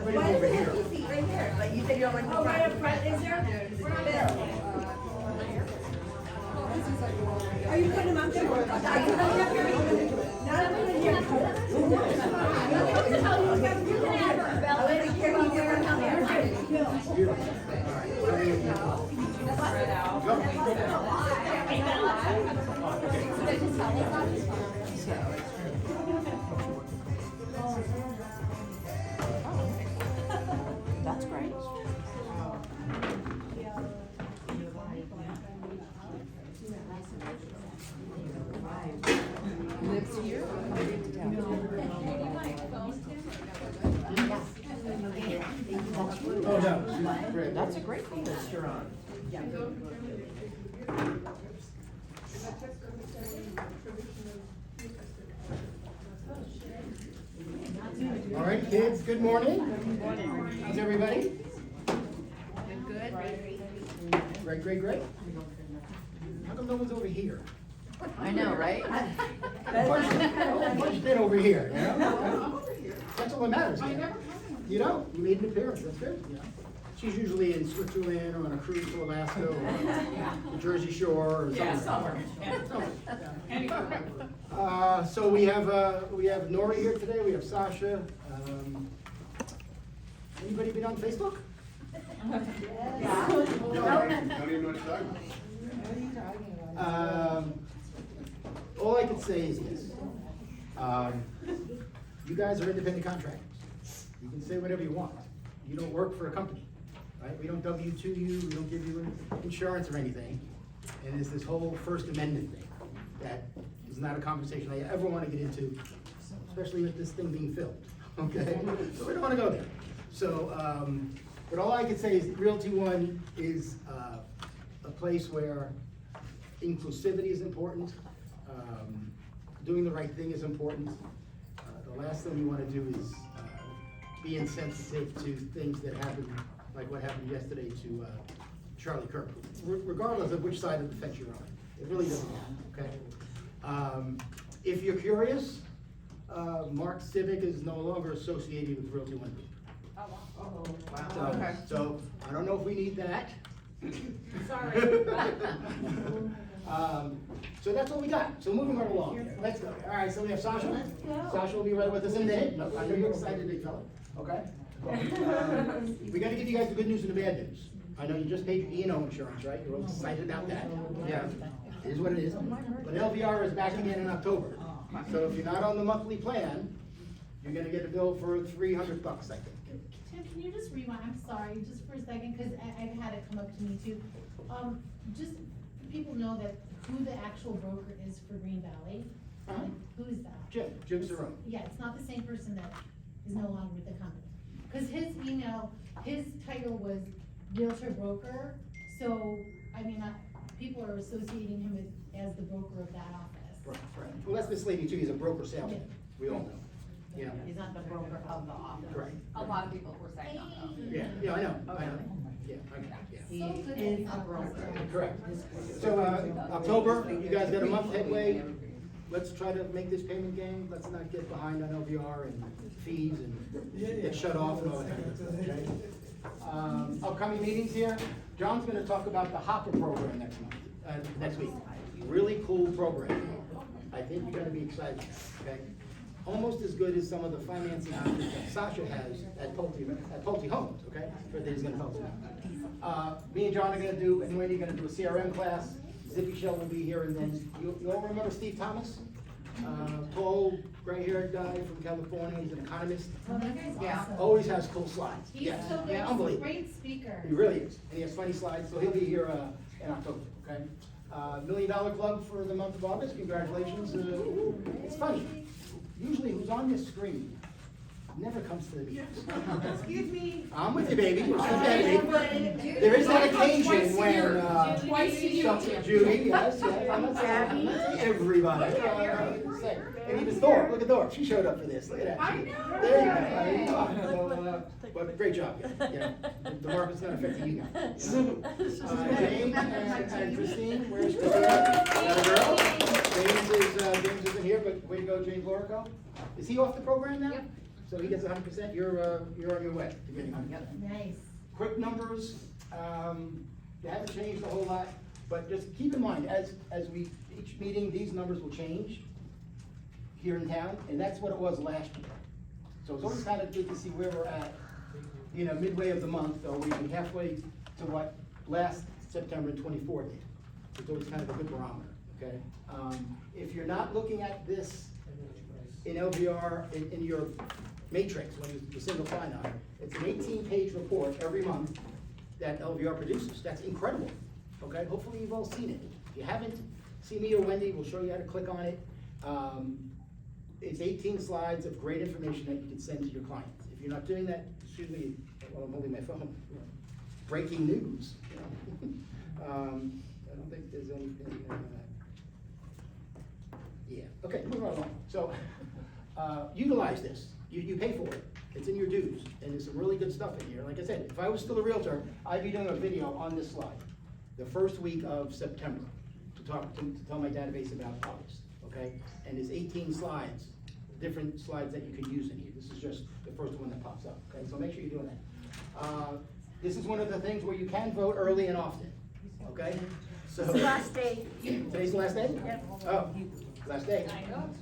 everybody over here. Easy, right here, like you said, you don't like the front. Right up front, is there? Are you putting them up there? Are you putting them up here? Not up in here. I like to hear you different come here. That's great. Lives here? Oh, no, great. That's a great thing that you're on. All right, kids, good morning. How's everybody? Good. Great, great, great. How come no one's over here? I know, right? Bunch been over here, you know? That's all that matters. You know, you made an appearance, that's good, you know? She's usually in Switzerland or on a cruise to Alaska or the Jersey Shore or somewhere. So we have Nori here today, we have Sasha. Anybody been on Facebook? Don't even know what you're talking about. All I can say is this. You guys are independent contractors. You can say whatever you want. You don't work for a company, right? We don't W-2 you, we don't give you insurance or anything. And it's this whole First Amendment thing that is not a conversation I ever want to get into, especially with this thing being filmed, okay? So we don't want to go there. So, but all I can say is Realty One is a place where inclusivity is important. Doing the right thing is important. The last thing you want to do is be insensitive to things that happen, like what happened yesterday to Charlie Kirk, regardless of which side of the fence you're on. It really doesn't matter, okay? If you're curious, Mark Civic is no longer associated with Realty One Group. Okay. So I don't know if we need that. Sorry. So that's what we got. So moving right along. Let's go. All right, so we have Sasha. Sasha will be right with us in a minute. I know you're excited, big fella. Okay? We gotta give you guys the good news and the bad news. I know you just paid your E&O insurance, right? You're all excited about that. Yeah, it is what it is. But LVR is back again in October. So if you're not on the monthly plan, you're gonna get a bill for $300, I think. Tim, can you just rewind, I'm sorry, just for a second, because I've had it come up to me too. Just, people know that who the actual broker is for Green Valley. Who is that? Jim Cerrone. Yeah, it's not the same person that is no longer with the company. Because his email, his title was realtor broker, so, I mean, people are associating him as the broker of that office. Right. Well, that's misleading too. He's a broker salesman. We all know. Yeah. He's not the broker of the office. Correct. A lot of people were saying that. Yeah, I know. Yeah, yeah. He is a broker. Correct. So, October, you guys got a month headway. Let's try to make this payment game. Let's not get behind on LVR and fees and get shut off and all that kind of stuff, okay? Upcoming meetings here. John's gonna talk about the Hopper program next week. Really cool program. I think you're gonna be excited, okay? Almost as good as some of the financing options that Sasha has at Pulte Homes, okay? That he's gonna talk about. Me and John are gonna do, and Wendy are gonna do a CRM class. Zippy Shell will be here, and then you all remember Steve Thomas? Tall, gray-haired guy from California. He's an economist. Oh, that guy's Yeah. awesome. Always has cool slides. He's Yeah, so good, yeah, he's a unbelievable. great speaker. He really is, and he has funny slides, so he'll be here in October, okay? $1 Million Club for the month of August, congratulations. It's funny, usually who's on this screen never comes to the meetings. Excuse me. I'm with you, baby. There is that occasion when, Twice a year. Judy, yes, I'm not saying everybody. And even Thor, look at Thor, she showed up for this, look at that. I know. There you go. So, but great job, yeah. The market's not affecting you guys. James and Christine, where's Christine? That girl? James isn't here, but way to go, James Lorico. Is he off the program now? Yep. So he gets 100%, you're on your way to getting 100%. Nice. Quick numbers, they haven't changed a whole lot, but just keep in mind, as we, each meeting, these numbers will change here in town, and that's what it was last year. So it's always kind of good to see where we're at, you know, midway of the month, or maybe halfway to what last September 24 did. It's always kind of a good barometer, okay? If you're not looking at this in LVR, in your matrix, when you single find on it, it's an 18-page report every month that LVR produces. That's incredible, okay? Hopefully you've all seen it. If you haven't, see me or Wendy, we'll show you how to click on it. It's 18 slides of great information that you can send to your clients. If you're not doing that, excuse me, while I'm holding my phone, you know, breaking news, you know. I don't think there's anything, yeah, okay, moving right along. So, utilize this. You pay for it. It's in your dues, and there's some really good stuff in here. Like I said, if I was still a Realtor, I'd be doing a video on this slide, the first week of September, to tell my database about August, okay? And there's 18 slides, different slides that you can use in here. This is just the first one that pops up, okay? So make sure you're doing that. This is one of the things where you can vote early and often, okay? So It's the last day. Today's the last day? Yep. Oh, last day.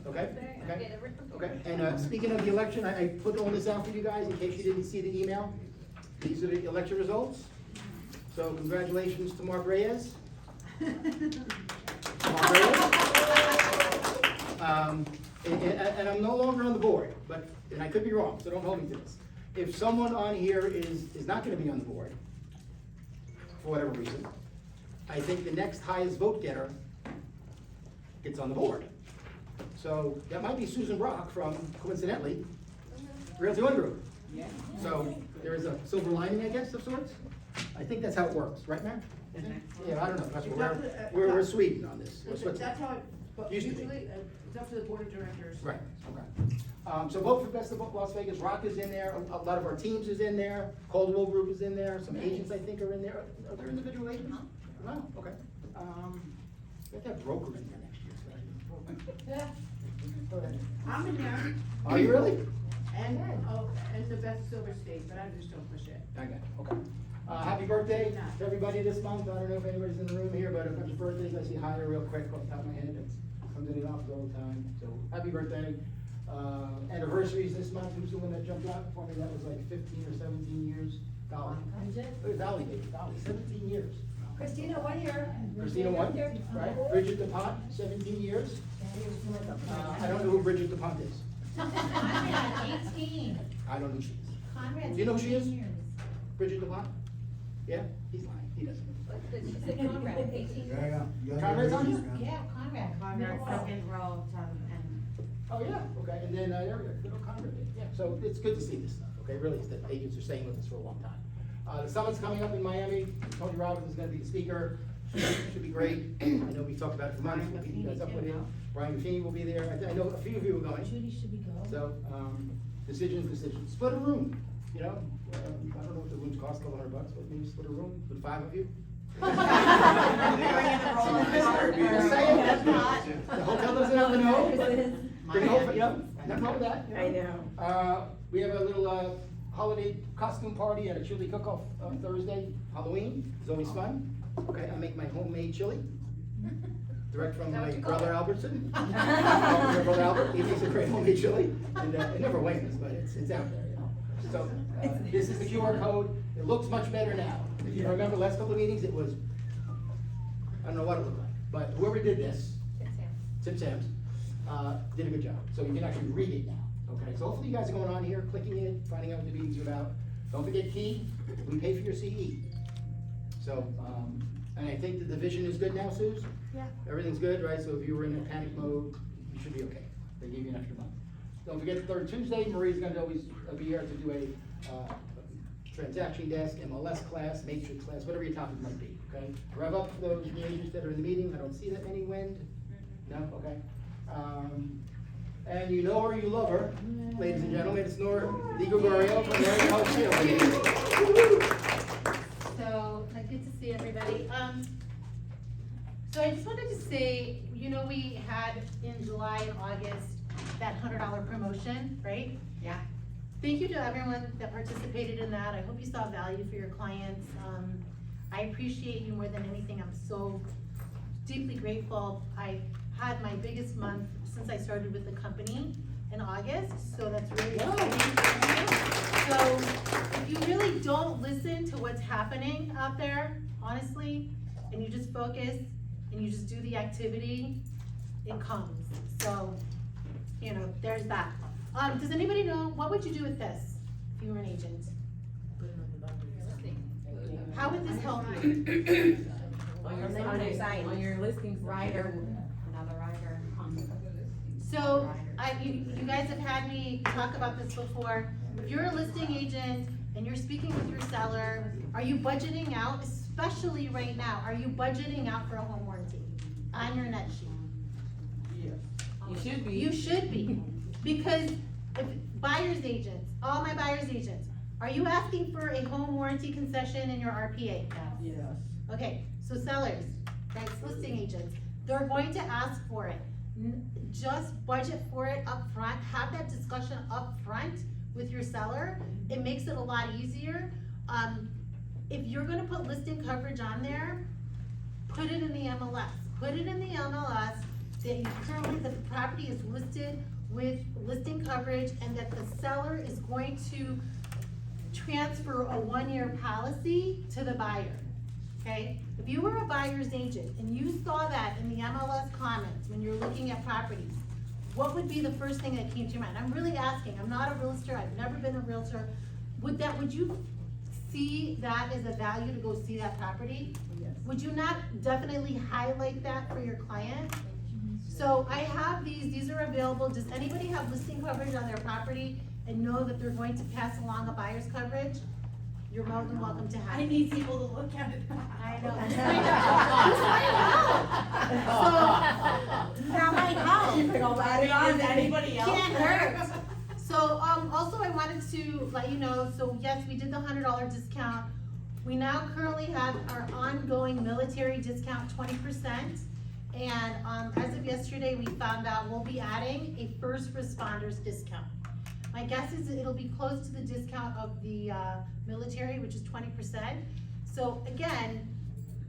Okay, okay, okay. And speaking of the election, I put all this out for you guys in case you didn't see the email. These are the election results. So congratulations to Mark Reyes. Mark Reyes. And I'm no longer on the board, but, and I could be wrong, so don't hold me to this. If someone on here is not gonna be on the board, for whatever reason, I think the next highest vote getter gets on the board. So that might be Susan Brock from, coincidentally, Realty One Group. Yeah. So there is a silver lining, I guess, of sorts. I think that's how it works, right, Matt? Yeah, I don't know, that's what we're Sweden on this. We're Switzerland. That's how it, but Used to be. usually, it's up to the board of directors. Right, okay. So vote for Best of Las Vegas, Rock is in there, a lot of our teams is in there, Caldwell Group is in there, some agents I think are in there. Are there individual agents? No, okay. We have to have broker in there next year. Go ahead. I'm in there, Are you really? and the best silver state, but I just don't push it. Okay, okay. Happy birthday to everybody this month. I don't know if anybody's in the room here, but a bunch of birthdays I see higher real quick off the top of my head. It's comes in the office all the time. So happy birthday. Anniversaries this month. Who's the one that jumped out for me? That was like 15 or 17 years. Dolly. Dolly, baby. Dolly. 17 years. Christina, 1 year. Christina won, right? Bridget DuPont, 17 years. I don't know who Bridget DuPont is. Conrad, 18. I don't know who she is. Conrad's Do you know who she is? 18 years. Bridget DuPont? Yeah? He's lying. He doesn't. She said Conrad, 18. Conrad's on here? Yeah, Conrad. Conrad, Middle second row, and Oh, yeah, okay, and then, there we go, good old Conrad, yeah, so it's good to see this stuff, okay, really, it's that agents are staying with us for a long time. The summit's coming up in Miami, Tony Robbins is gonna be the speaker, should be great, I know we talked about it for months, we'll keep you guys up with it. Brian Buffini will be there, I know a few of you are going, Judy, should we go? so, decisions, split a room, you know, I don't know what the rooms cost, $1,200, but maybe split a room with 5 of you. Just saying, the hotel doesn't have the know. Bring home, you know, nothing wrong with that. You know? I know. We have a little, holiday costume party and a chili cook-off on Thursday, Halloween, it's always fun. Okay, I make my homemade chili, direct from my brother Albertson. My brother Albert, he makes a great homemade chili, and it never wins, but it's out there, you know. So, this is the QR code, it looks much better now. If you remember last couple of meetings, it was, I don't know what it looked like, but whoever did this, Tim Sams, did a good job. So you can actually read it now, okay? So hopefully you guys are going on here, clicking it, finding out what the meetings are about. Don't forget Key, we pay for your CE. So, and I think the division is good now, Suze? Yeah. Everything's good, right? So if you were in a panic mode, you should be okay. They gave you an extra month. Don't forget the third Tuesday, Marie's gonna always be here to do a transaction desk, MLS class, matrix class, whatever your topic might be, okay? Rev up for those new agents that are in the meeting. I don't see that many. Wind? No? Okay. And you know her, you love her, ladies and gentlemen, it's Nora DiGregorio from Mary Health Shield. So, good to see everybody. So I just wanted to say, you know, we had in July and August that $100 promotion, right? Yeah. thank you to everyone that participated in that. I hope you saw value for your clients. I appreciate you more than anything. I'm so deeply grateful. I had my biggest month since I started with the company in August, so that's really exciting. So if you really don't listen to what's happening out there, honestly, and you just focus and you just do the activity, it comes. So, you know, there's that. Does anybody know, what would you do with this if you were an agent? How would this help you? On your listings, rider, another rider. So, you guys have had me talk about this before. If you're a listing agent and you're speaking with your seller, are you budgeting out, especially right now, are you budgeting out for a home warranty on your net sheet? You should be. You should be, because if buyer's agents, all my buyer's agents, are you asking for a home warranty concession in your RPA? Yes. Okay, so sellers, that's listing agents, they're going to ask for it. Just budget for it up front. Have that discussion up front with your seller. It makes it a lot easier. If you're gonna put listing coverage on there, put it in the MLS. Put it in the MLS that currently the property is listed with listing coverage and that the seller is going to transfer a 1-year policy to the buyer, okay? If you were a buyer's agent and you saw that in the MLS comments when you're looking at properties, what would be the first thing that came to your mind? I'm really asking, I'm not a realtor, I've never been a realtor. Would you see that as a value to go see that property? Yes. Would you not definitely highlight that for your client? So I have these are available. Does anybody have listing coverage on their property and know that they're going to pass along a buyer's coverage? You're more than welcome to have I it. need people to look at it. I know. Just find out. So, That might help. You can add it on to anybody else. can't hurt. So, also I wanted to let you know, so yes, we did the $100 discount. We now currently have our ongoing military discount 20%. And, as of yesterday, we found out we'll be adding a first responders discount. My guess is it'll be close to the discount of the, military, which is 20%. So again,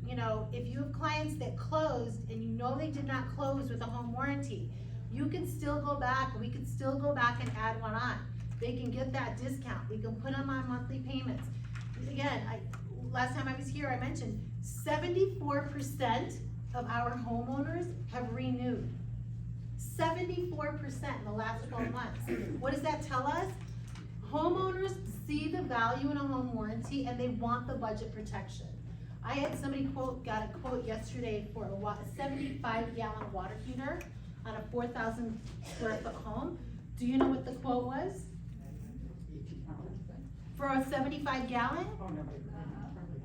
you know, if you have clients that closed and you know they did not close with a home warranty, you can still go back, we could still go back and add one on. They can get that discount, we can put them on monthly payments. Again, last time I was here, I mentioned 74% of our homeowners have renewed. 74% in the last 12 months. What does that tell us? Homeowners see the value in a home warranty and they want the budget protection. I had somebody got a quote yesterday for a 75-gallon water heater on a 4,000 square foot home. Do you know what the quote was? For a 75 gallon?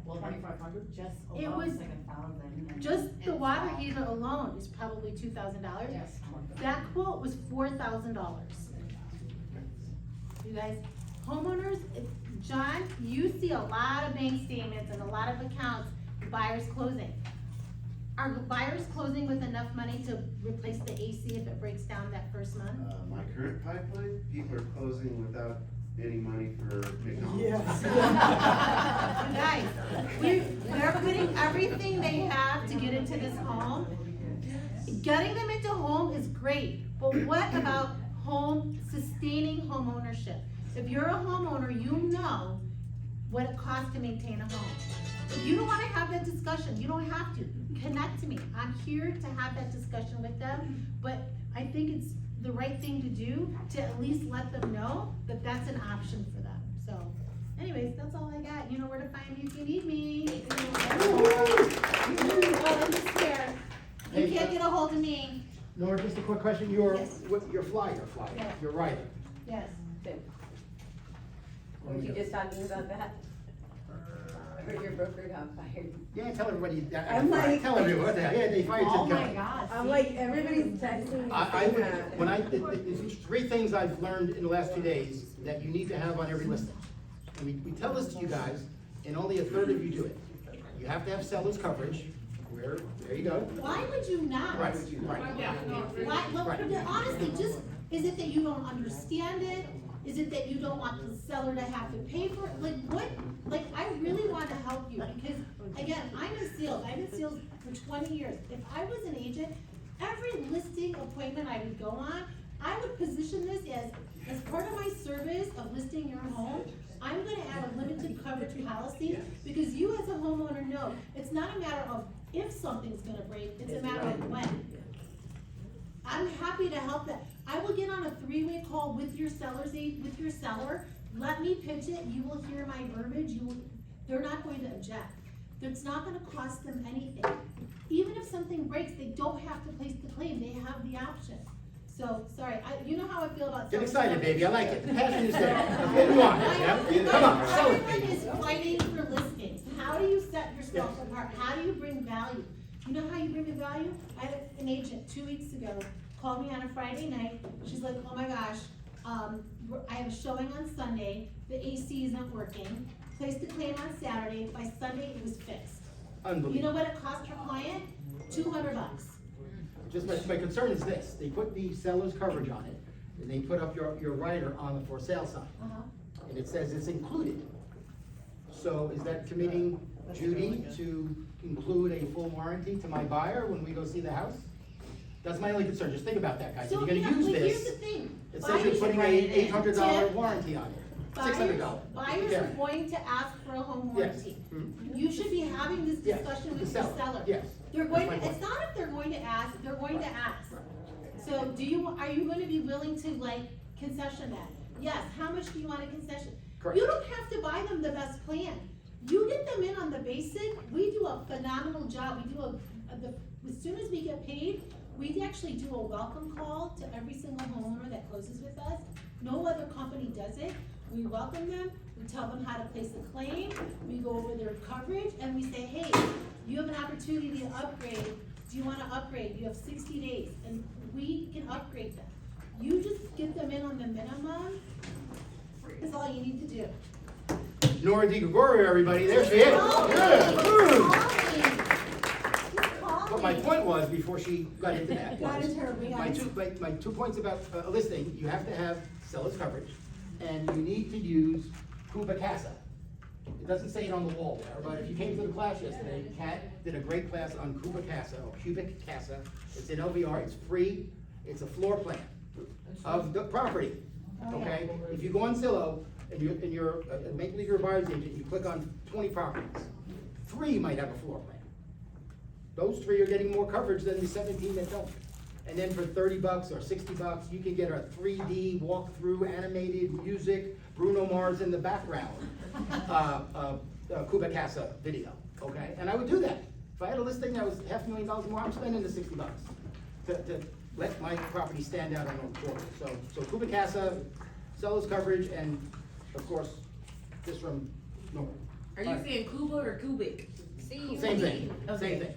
2,500? Just It alone was- is like 1,000. Just the water heater alone is probably $2,000. Yes. That quote was $4,000. You guys, homeowners, John, you see a lot of bank statements and a lot of accounts, buyers closing. Are buyers closing with enough money to replace the AC if it breaks down that first month? My current pipeline, people are closing without any money for McDonald's. Yes. You guys, they're putting everything they have to get into this home. Getting them into home is great, but what about sustaining home ownership? If you're a homeowner, you know what it costs to maintain a home. If you don't wanna have that discussion, you don't have to. Connect to me. I'm here to have that discussion with them, but I think it's the right thing to do to at least let them know that that's an option for them. So, anyways, that's all I got. You know where to find me if you need me. Oh, and just there. You can't get a hold of me. Nora, just a quick question, Yes. your flyer, Yeah. your writer. Yes. Were you just talking about that? Or your broker got fired? Yeah, tell everybody, I'm like- tell everyone, yeah, they fired Oh Tim my Kelly. God. I'm like, everybody's texting me. I would, there's 3 things I've learned in the last 2 days that you need to have on every listing. And we tell this to you guys, and only a third of you do it. You have to have seller's coverage, there you go. Why would you not? Right. Why, well, Right. honestly, just, is it that you don't understand it? Is it that you don't want the seller to have to pay for it? Like, what, like, I really wanna help you, because, again, I'm in sales, I've been in sales for 20 years. If I was an agent, every listing appointment I would go on, I would position this as part of my service of listing your home, I'm gonna add a limited coverage policy, because you as a homeowner know, it's not a matter of if something's gonna break, it's a matter of when. I'm happy to help that. I will get on a three-way call with your with your seller, let me pitch it, you will hear my verbiage, they're not going to object. It's not gonna cost them anything. Even if something breaks, they don't have to place the claim, they have the option. So, sorry, you know how I feel about. Get excited, baby, I like it, the passion is there. Let's get you on, yeah? Come on, sell it, Everyone baby. is fighting for listings. How do you set yourself apart? How do you bring value? You know how you bring the value? I had an agent 2 weeks ago, called me on a Friday night. She's like, oh my gosh, I have a showing on Sunday, the AC isn't working. Placed the claim on Saturday, by Sunday it was fixed. You Unbelievable. know what it cost her client? $200. Just my concern is this, they put the seller's coverage on it, and they put up your rider on the for sale sign, and it says it's included. So is that committing Judy to include a full warranty to my buyer when we go see the house? That's my only concern, just think about that, guys, if So, you're you gonna know, use but here's the this, thing. it says you're putting a $800 warranty on it, $600. Buyers are going to ask for a home Yes. warranty. Mhm. You should be having this Yes, discussion the with your seller. seller. Yes. They're going That's to, my it's point. not if they're going to ask, they're going to ask. So are you gonna be willing to like concession that? Yes, how much do you want a concession? Correct. You don't have to buy them the best plan. You get them in on the basic, we do a phenomenal job, we do as soon as we get paid, we actually do a welcome call to every single homeowner that closes with us. No other company does it. We welcome them, we tell them how to place a claim, we go over their coverage, and we say, hey, you have an opportunity to upgrade. Do you wanna upgrade? You have 60 days, and we can upgrade them. You just get them in on the minimum, is all you need to do. Nora Di Gregorio, everybody, there she is. Good. But my point was, before she got into that, Got was, into her behind. my 2 points about a listing, you have to have seller's coverage, and you need to use Cuba Casa. It doesn't say it on the wall there, but if you came to the class yesterday, Kat did a great class on Cuba Casa, or Cubic Casa. It's in LVR, it's free, it's a floor plan of the property, okay? If you go on Zillow, and you're a Maple Leaf buyer's agent, you click on 20 properties, 3 might have a floor plan. Those 3 are getting more coverage than the 17 that don't. And then for $30 or $60, you can get a 3D walkthrough, animated music, Bruno Mars in the background, Cuba Casa video, okay? And I would do that. If I had a listing that was $500,000 more, I'm spending the $60 to let my property stand out on the quarter. So Cuba Casa, seller's coverage, and of course, this from Nora. Are you saying Cuba or Cubic? Same thing, same thing.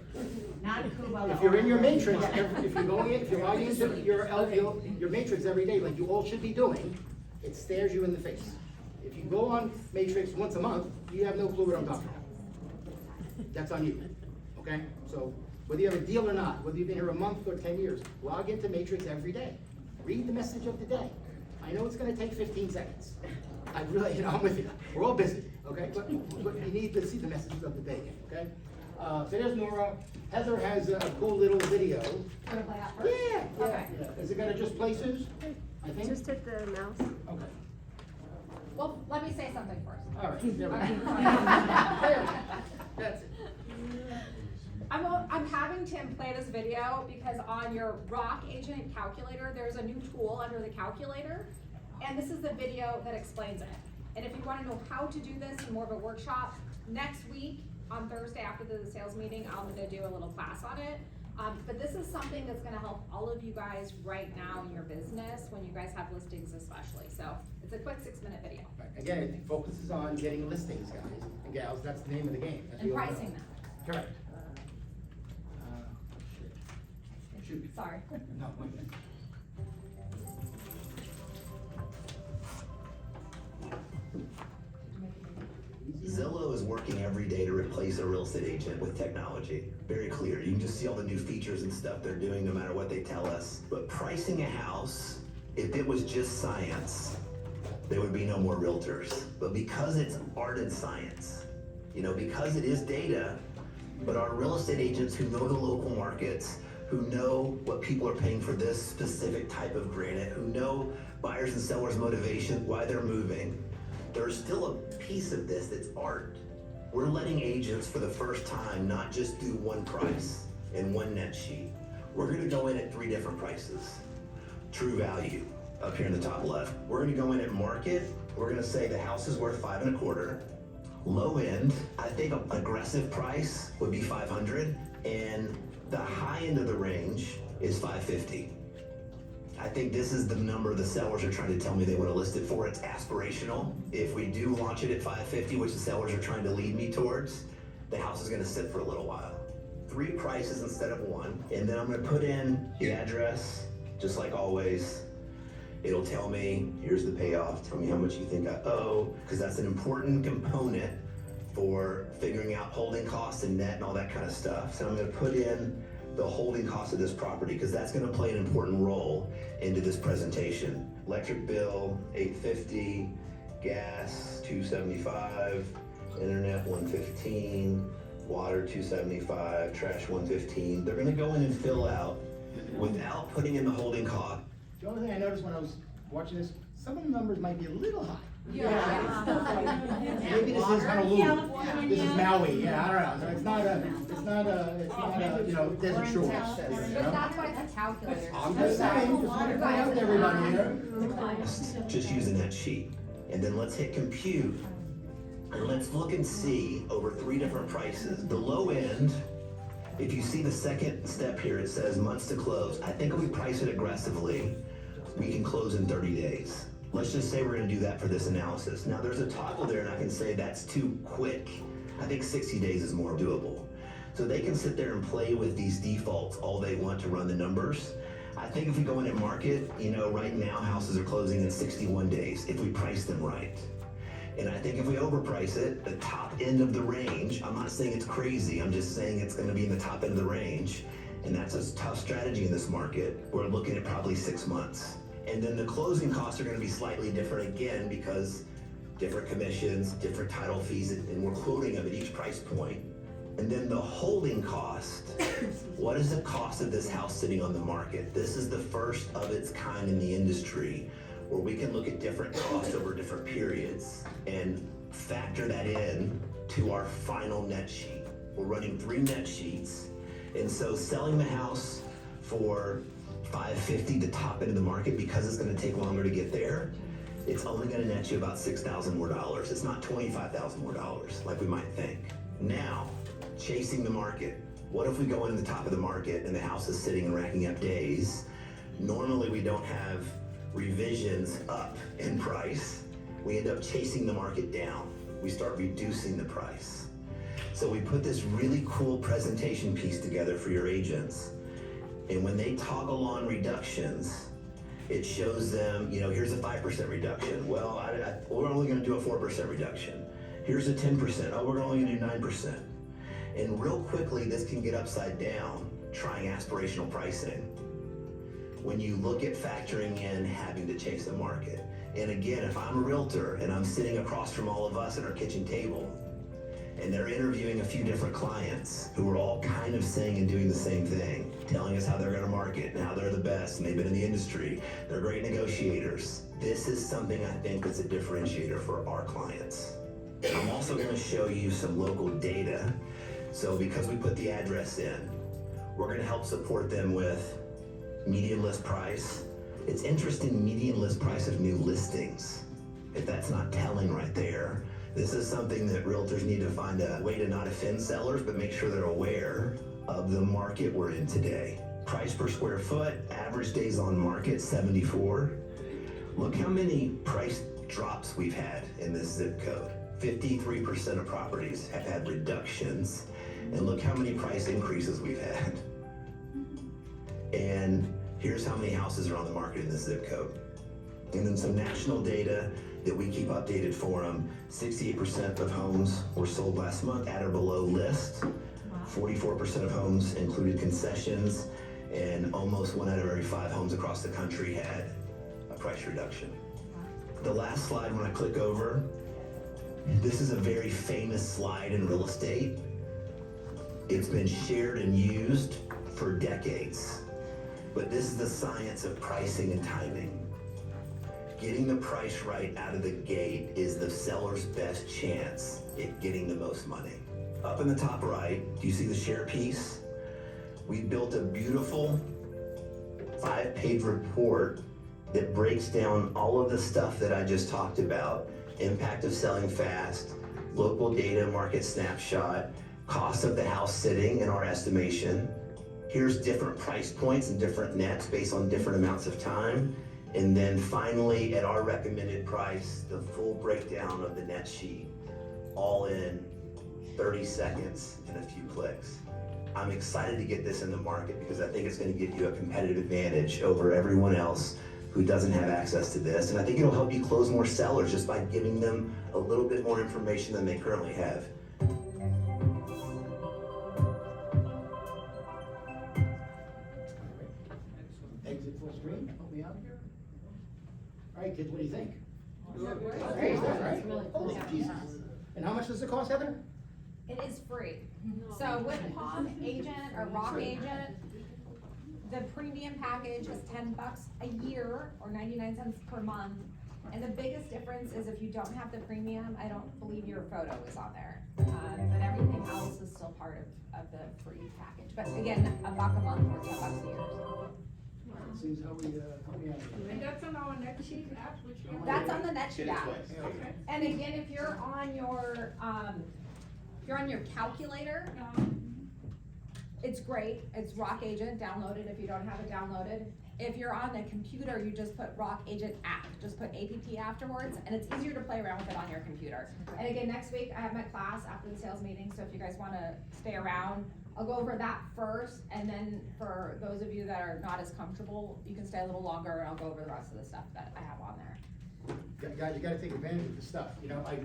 Not Cuba. If you're in your matrix, if you're going in, if you're logging into your matrix every day, like you all should be doing, it stares you in the face. If you go on matrix once a month, you have no clue what I'm talking about. That's on you, okay? So whether you have a deal or not, whether you've been here a month or 10 years, log into matrix every day. Read the message of the day. I know it's gonna take 15 seconds. I really, I'm with you. We're all busy, okay? But you need to see the messages of the day, okay? So there's Nora. Heather has a cool little video. Yeah. Okay. Is it gonna just places? I think? Just hit the mouse. Okay. Well, let me say something first. All right, there we go. There we go. That's it. I'm having Tim play this video because on your Rock Agent Calculator, there's a new tool under the calculator. And this is the video that explains it. And if you wanna know how to do this in more of a workshop, next week, on Thursday after the sales meeting, I'm gonna do a little class on it. But this is something that's gonna help all of you guys right now in your business, when you guys have listings especially. So it's a quick 6-minute video. Right. Again, it focuses on getting listings, guys and gals. That's the name of the game. as And we all know. pricing them. Correct. Shoot. Sorry. No, wait a minute. Zillow is working every day to replace a real estate agent with technology. Very clear. You can just see all the new features and stuff they're doing no matter what they tell us. But pricing a house, if it was just science, there would be no more realtors. But because it's art and science, you know, because it is data, but our real estate agents who know the local markets, who know what people are paying for this specific type of granite, who know buyers and sellers' motivation, why they're moving, there's still a piece of this that's art. We're letting agents for the first time not just do one price and one net sheet. We're gonna go in at 3 different prices. True value, up here in the top left. We're gonna go in at market. We're gonna say the house is worth 5 1/4. Low end, I think an aggressive price would be 500, and the high end of the range is 550. I think this is the number the sellers are trying to tell me they want to list it for. It's aspirational. If we do launch it at 550, which the sellers are trying to lead me towards, the house is gonna sit for a little while. 3 prices instead of 1, and then I'm gonna put in the address, just like always. It'll tell me, here's the payoff, tell me how much you think I owe, because that's an important component for figuring out holding costs and net and all that kind of stuff. So I'm gonna put in the holding cost of this property, because that's gonna play an important role into this presentation. Electric bill, $850, gas, $275, internet, $115, water, $275, trash, $115. They're gonna go in and fill out without putting in the holding cost. The only thing I noticed when I was watching this, some of the numbers might be a little high. Yeah. Maybe this is Honolulu, this is Maui, yeah, I don't know, so it's not a, you know, Desert Shores. you But know? that's why it's a calculator. I'm just saying, just wanna point out to everybody here. Just using that sheet. And then let's hit compute. And let's look and see over 3 different prices. The low end, if you see the second step here, it says months to close. I think if we price it aggressively, we can close in 30 days. Let's just say we're gonna do that for this analysis. Now there's a toggle there and I can say that's too quick. I think 60 days is more doable. So they can sit there and play with these defaults all they want to run the numbers. I think if we go in at market, you know, right now houses are closing in 61 days if we price them right. And I think if we overprice it, the top end of the range, I'm not saying it's crazy, I'm just saying it's gonna be in the top end of the range. And that's a tough strategy in this market. We're looking at probably 6 months. And then the closing costs are gonna be slightly different again because different commissions, different title fees, and we're quoting them at each price point. And then the holding cost, what is the cost of this house sitting on the market? This is the first of its kind in the industry where we can look at different costs over different periods and factor that in to our final net sheet. We're running 3 net sheets. And so selling the house for $550, the top end of the market, because it's gonna take longer to get there, it's only gonna net you about $6,000 more dollars. It's not $25,000 more dollars like we might think. Now, chasing the market. What if we go in the top of the market and the house is sitting and racking up days? Normally we don't have revisions up in price. We end up chasing the market down. We start reducing the price. So we put this really cool presentation piece together for your agents. And when they toggle on reductions, it shows them, you know, here's a 5% reduction. Well, we're only gonna do a 4% reduction. Here's a 10%. Oh, we're only gonna do 9%. And real quickly, this can get upside down trying aspirational pricing when you look at factoring in having to chase the market. And again, if I'm a realtor and I'm sitting across from all of us at our kitchen table, and they're interviewing a few different clients who are all kind of saying and doing the same thing, telling us how they're gonna market and how they're the best and they've been in the industry, they're great negotiators. This is something I think is a differentiator for our clients. I'm also gonna show you some local data. So because we put the address in, we're gonna help support them with median list price. It's interesting, median list price of new listings. If that's not telling right there, this is something that realtors need to find a way to not offend sellers, but make sure they're aware of the market we're in today. Price per square foot, average days on market, 74. Look how many price drops we've had in this zip code. 53% of properties have had reductions, and look how many price increases we've had. And here's how many houses are on the market in this zip code. And then some national data that we keep updated for them. 68% of homes were sold last month at or below list. 44% of homes included concessions, and almost 1 out of every 5 homes across the country had a price reduction. the last slide, when I click over, this is a very famous slide in real estate. It's been shared and used for decades. But this is the science of pricing and timing. Getting the price right out of the gate is the seller's best chance at getting the most money. Up in the top right, do you see the share piece? We built a beautiful 5-page report that breaks down all of the stuff that I just talked about. Impact of selling fast, local data, market snapshot, cost of the house sitting in our estimation. Here's different price points and different nets based on different amounts of time. And then finally, at our recommended price, the full breakdown of the net sheet, all in 30 seconds and a few clicks. I'm excited to get this in the market because I think it's going to give you a competitive advantage over everyone else who doesn't have access to this. And I think it'll help you close more sellers just by giving them a little bit more information than they currently have. Exit full screen, help me out here. All right, kids, what do you think? Great. Great, is that right? It's really cool. Holy Jesus. And how much does it cost, Heather? It is free. So with Palm Agent or Rock Agent, the premium package is $10 a year or 99 cents per month. And the biggest difference is if you don't have the premium, I don't believe your photo is on there. But everything else is still part of the free package. But again, $1 a month or $10 a year. Seems how we have. And that's on our next sheet app, which we. That's on the NetSheet app. Okay. And again, if you're on your calculator, it's great. It's Rock Agent, download it if you don't have it downloaded. If you're on the computer, you just put Rock Agent app, just put app afterwards, and it's easier to play around with it on your computer. And again, next week, I have my class after the sales meeting, so if you guys wanna stay around, I'll go over that first, and then for those of you that are not as comfortable, you can stay a little longer, and I'll go over the rest of the stuff that I have on there. Guys, you gotta take advantage of this stuff, you know, I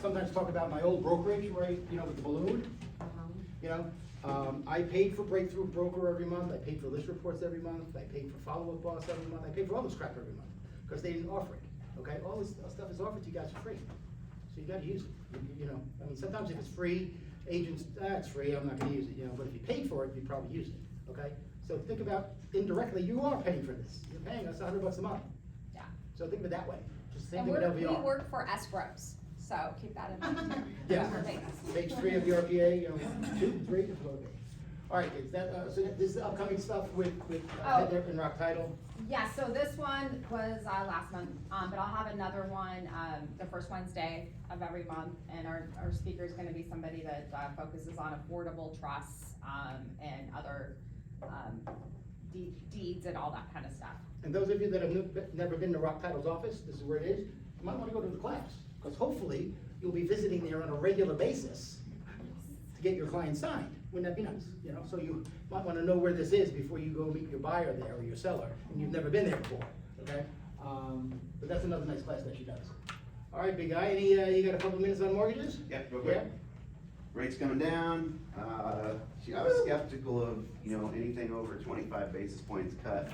sometimes talk about my old brokerage, right, you know, with the balloon. You know, I paid for Breakthrough Broker every month, I paid for list reports every month, I paid for Follow Up Boss every month, I paid for all this crap every month, because they didn't offer it, okay? All this stuff is offered to you guys for free, so you gotta use it, you know, I mean, sometimes if it's free, agents, it's free, I'm not gonna use it, you know, but if you paid for it, you'd probably use it, okay? So think about, indirectly, you are paying for this, you're paying us $100 a month. Yeah. So think of it that way, just same And thing with we LVR. work for escrows, so keep that in mind too. Yeah, Thanks. page 3 of the RPA, you know, 2, 3, okay. All right, is that, so this is upcoming stuff with Heather and Rock Title? Yeah, so this one was, last month, but I'll have another one, the first Wednesday of every month, and our speaker is gonna be somebody that, focuses on affordable trusts, and other, deeds and all that kind of stuff. And those of you that have never been to Rock Title's office, this is where it is, you might wanna go to the class, because hopefully you'll be visiting there on a regular basis to get your client signed. Wouldn't that be nice, you know? So you might wanna know where this is before you go meet your buyer there or your seller, and you've never been there before, okay? But that's another nice class that she does. All right, big guy, you got a couple minutes on mortgages? Yep, real quick. Yeah? Rates coming down, I was skeptical of, you know, anything over 25 basis points cut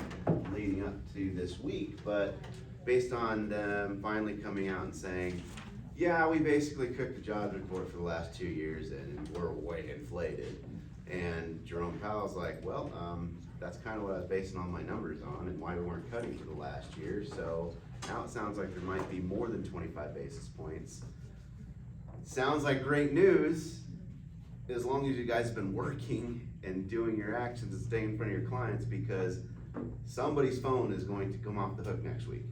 leading up to this week, but based on them finally coming out and saying, yeah, we basically cooked the jobs report for the last 2 years and we're way inflated. And Jerome Powell's like, well, that's kind of what I was basing all my numbers on and why we weren't cutting for the last year. So now it sounds like there might be more than 25 basis points. Sounds like great news, as long as you guys have been working and doing your actions and staying in front of your clients, because somebody's phone is going to come off the hook next week.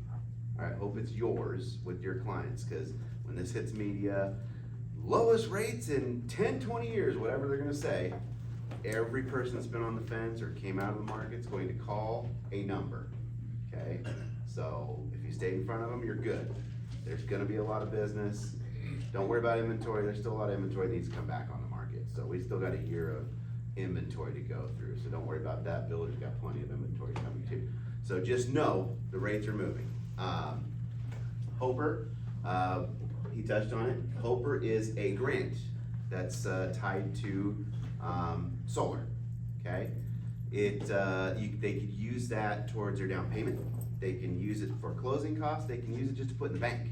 All right, hope it's yours with your clients, because when this hits media, lowest rates in 10, 20 years, whatever they're gonna say, every person that's been on the fence or came out of the market is going to call a number, okay? So if you stay in front of them, you're good. There's gonna be a lot of business. Don't worry about inventory, there's still a lot of inventory that needs to come back on the market. So we still got a year of inventory to go through, so don't worry about that. Builders got plenty of inventory coming too. So just know the rates are moving. Hoper, he touched on it. Hoper is a grant that's tied to solar, okay? They could use that towards their down payment, they can use it for closing costs, they can use it just to put in the bank.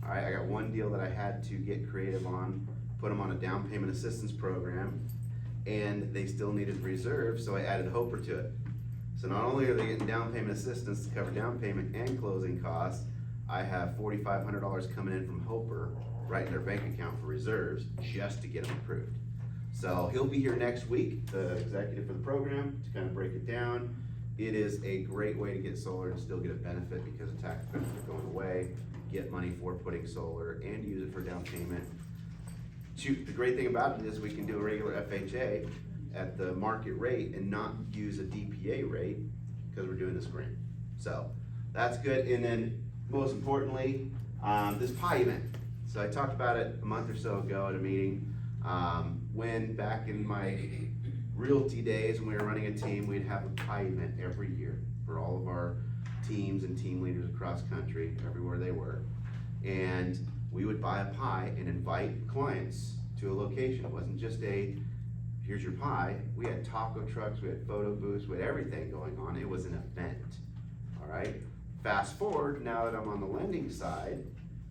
All right, I got one deal that I had to get creative on, put them on a down payment assistance program, and they still needed reserve, so I added Hoper to it. So not only are they getting down payment assistance to cover down payment and closing costs, I have $4,500 coming in from Hoper right in their bank account for reserves, just to get them approved. So he'll be here next week, the executive for the program, to kind of break it down. It is a great way to get solar and still get a benefit because the tax credits are going away, get money for putting solar and use it for down payment. Shoot, the great thing about it is we can do a regular FHA at the market rate and not use a DPA rate because we're doing this grant. So that's good. And then most importantly, this pie event. So I talked about it a month or so ago at a meeting. When back in my realty days, when we were running a team, we'd have a pie event every year for all of our teams and team leaders across country, everywhere they were. And we would buy a pie and invite clients to a location. It wasn't just a, here's your pie. We had taco trucks, we had photo booths, we had everything going on. It was an event, all right? Fast forward, now that I'm on the lending side,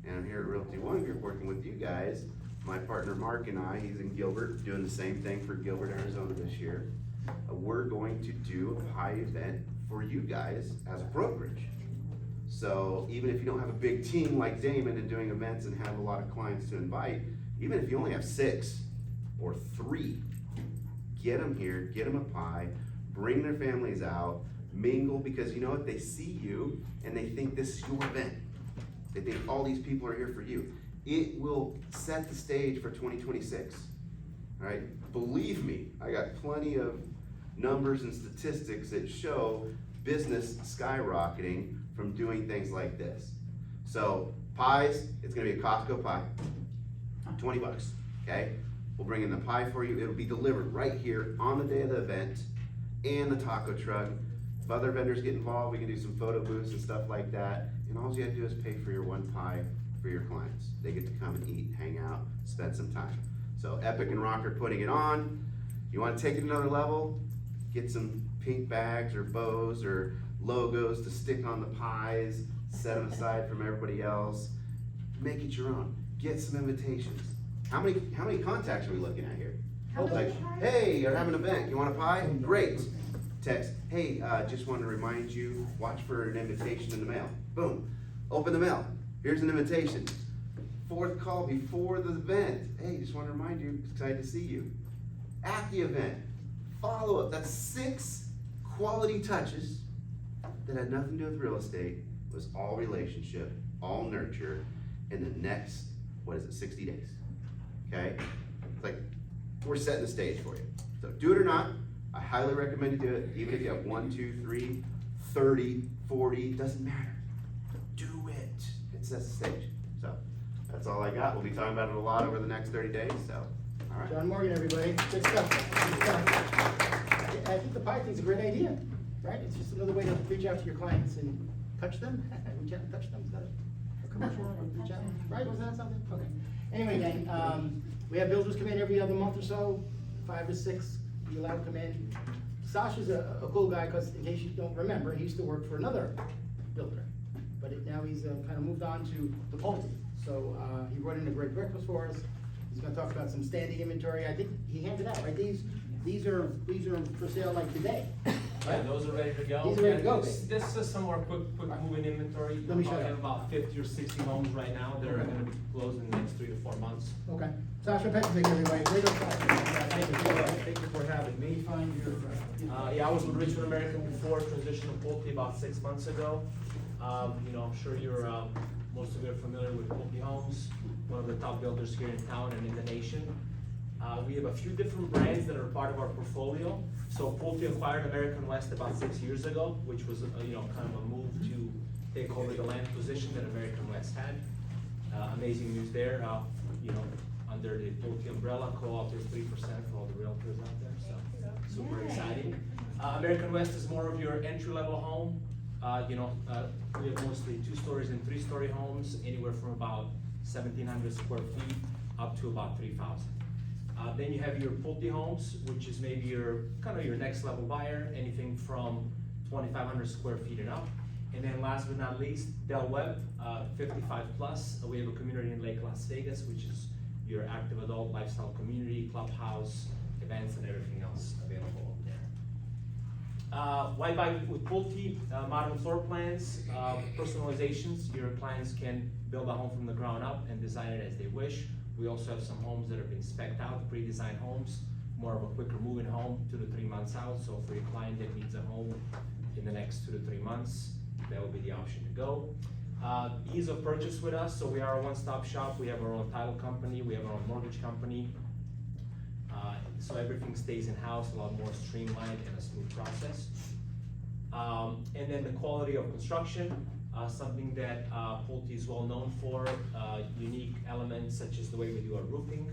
and I'm here at Realty One Group working with you guys, my partner Mark and I, he's in Gilbert, doing the same thing for Gilbert, Arizona this year. We're going to do a pie event for you guys as a brokerage. So even if you don't have a big team like Damon and doing events and have a lot of clients to invite, even if you only have 6 or 3, get them here, get them a pie, bring their families out, mingle, because you know what, they see you and they think this is your event. They think all these people are here for you. It will set the stage for 2026, all right? Believe me, I got plenty of numbers and statistics that show business skyrocketing from doing things like this. So pies, it's gonna be a Costco pie, $20, okay? We'll bring in the pie for you. It'll be delivered right here on the day of the event and the taco truck. If other vendors get involved, we can do some photo booths and stuff like that. And all you have to do is pay for your one pie for your clients. They get to come and eat, hang out, spend some time. So Epic and Rock are putting it on. You wanna take it another level? Get some pink bags or bows or logos to stick on the pies, set them aside from everybody else. Make it your own. Get some invitations. How many contacts are we looking at here? Like, hey, you're having an event, you want a pie? Great. Text, hey, just wanted to remind you, watch for an invitation in the mail. Boom, open the mail, here's an invitation. 4th call before the event, hey, just want to remind you, excited to see you. At the event, follow up, that's 6 quality touches that had nothing to do with real estate. It was all relationship, all nurture, in the next, 60 days, okay? It's like, we're setting the stage for you. So do it or not, I highly recommend you do it, even if you have 1, 2, 3, 30, 40, doesn't matter. Do it, it sets the stage. So, that's all I got. We'll be talking about it a lot over the next 30 days, so, all right. John Morgan, everybody, good stuff. Good stuff. I think the pie thing's a great idea, right? It's just another way to reach out to your clients and touch them. Reach out and touch them, is that a commercial? Reach out, right, was that something? Okay. Anyway, gang, we have builders come in every other month or so, 5 to 6, be allowed to come in. Sasha's a cool guy, because in case you don't remember, he used to work for another builder. But now he's kind of moved on to the Pulte. So he brought in a great breakfast for us. He's gonna talk about some standing inventory. I think he handed out, right? These are for sale like today. Yeah, those are ready to go. These are ready to go, And this is some more quick moving inventory. Let me show We you. have about 50 or 60 homes right now. They're Okay. gonna be closed in the next 3 to 4 months. Okay. Sasha Petrovic, everybody. Thank you for having me. Find your, Yeah, I was with Richmond American before, transitioned to Pulte about 6 months ago. You know, I'm sure you're, most of you are familiar with Pulte Homes, one of the top builders here in town and in the nation. We have a few different brands that are part of our portfolio. So Pulte acquired American West about 6 years ago, which was, you know, kind of a move to take over the land position that American West had. Amazing news there. You know, under the Pulte umbrella, co-op is 3% for all the realtors out there, so super exciting. American West is more of your entry-level home. You know, we have mostly 2 stories and 3-story homes, anywhere from about 1,700 square feet up to about 3,000. Then you have your Pulte homes, which is maybe your kind of your next level buyer, anything from 2,500 square feet and up. And then last but not least, Del Webb, 55 plus. We have a community in Lake Las Vegas, which is your active adult lifestyle community, clubhouse, events, and everything else available over there. Why buy with Pulte? Modern floor plans, personalizations. Your clients can build a home from the ground up and design it as they wish. We also have some homes that have been spec'd out, pre-designed homes, more of a quicker move-in home, 2 to 3 months out. So for your client that needs a home in the next 2 to 3 months, that would be the option to go. Ease of purchase with us, so we are a one-stop shop. We have our own title company, we have our own mortgage company. So everything stays in-house, a lot more streamlined and a smooth process. And then the quality of construction, something that Pulte is well known for, unique elements such as the way we do our roofing.